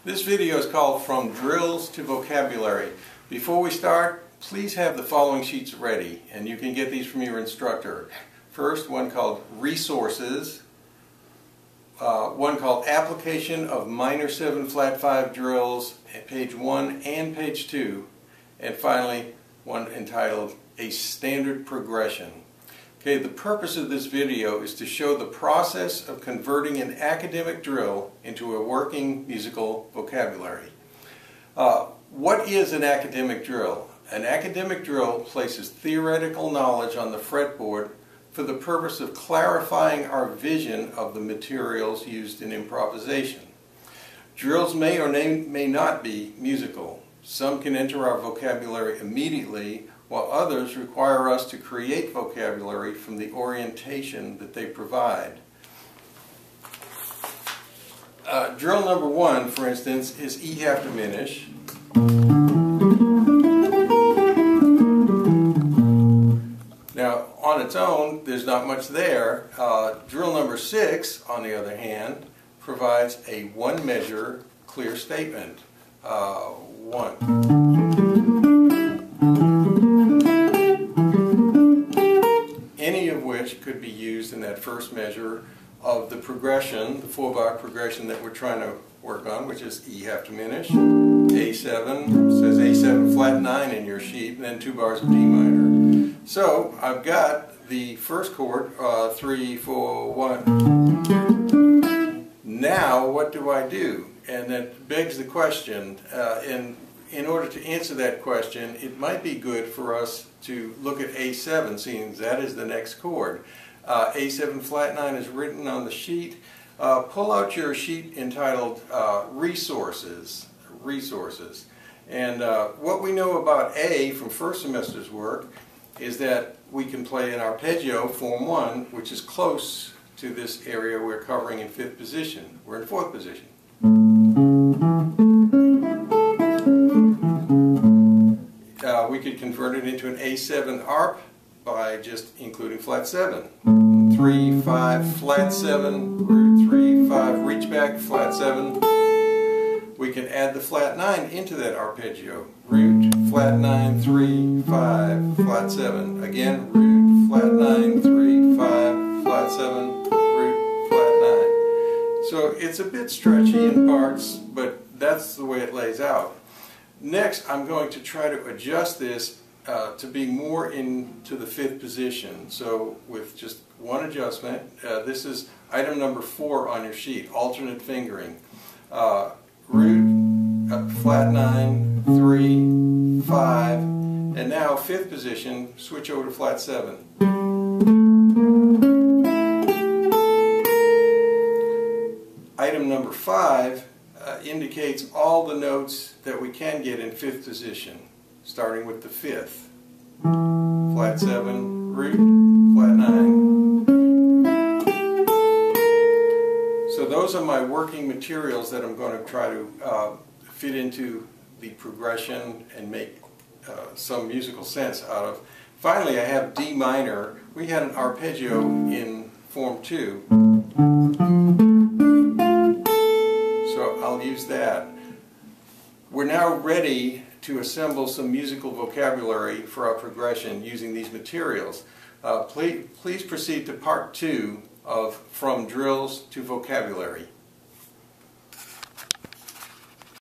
This video is called From Drills to Vocabulary. Before we start, please have the following sheets ready, and you can get these from your instructor. First, one called Resources, one called Application of Minor 7 Flat 5 Drills at page 1 and page 2, and finally one entitled A Standard Progression. Okay, the purpose of this video is to show the process of converting an academic drill into a working musical vocabulary. What is an academic drill? An academic drill places theoretical knowledge on the fretboard for the purpose of clarifying our vision of the materials used in improvisation. Drills may or may not be musical. Some can enter our vocabulary immediately, while others require us to create vocabulary from the orientation that they provide. Drill number 1, for instance, is E half diminish. Now, on its own, there's not much there. Drill number 6, on the other hand, provides a one-measure clear statement. 1. Any of which could be used in that first measure of the progression, the 4-bar progression that we're trying to work on, which is E half diminish, A7, says A7 flat 9 in your sheet, and then 2 bars of D minor. So I've got the first chord, 3, 4, 1. Now what do I do? And that begs the question, in order to answer that question, it might be good for us to look at A7, seeing that is the next chord. A7 flat 9 is written on the sheet. Pull out your sheet entitled Resources. And what we know about A from first semester's work is that we can play an arpeggio, form 1, which is close to this area we're covering in 5th position. We're in 4th position. We could convert it into an A7 arp by just including flat 7. 3, 5, flat 7, root 3, 5, reach back, flat 7. We can add the flat 9 into that arpeggio. Root, flat 9, 3, 5, flat 7. Again, root, flat 9, 3, 5, flat 7, root, flat 9. So it's a bit stretchy in parts, but that's the way it lays out. Next, I'm going to try to adjust this to be more into the 5th position. So with just one adjustment, this is item number 4 on your sheet, alternate fingering. Root, flat 9, 3, 5, and now 5th position, switch over to flat 7. Item number 5 indicates all the notes that we can get in 5th position, starting with the 5th. Flat 7, root, flat 9. So those are my working materials that I'm going to try to fit into the progression and make some musical sense out of. Finally, I have D minor. We had an arpeggio in form 2. So I'll use that. We're now ready to assemble some musical vocabulary for our progression using these materials. Please proceed to part 2 of From Drills to Vocabulary.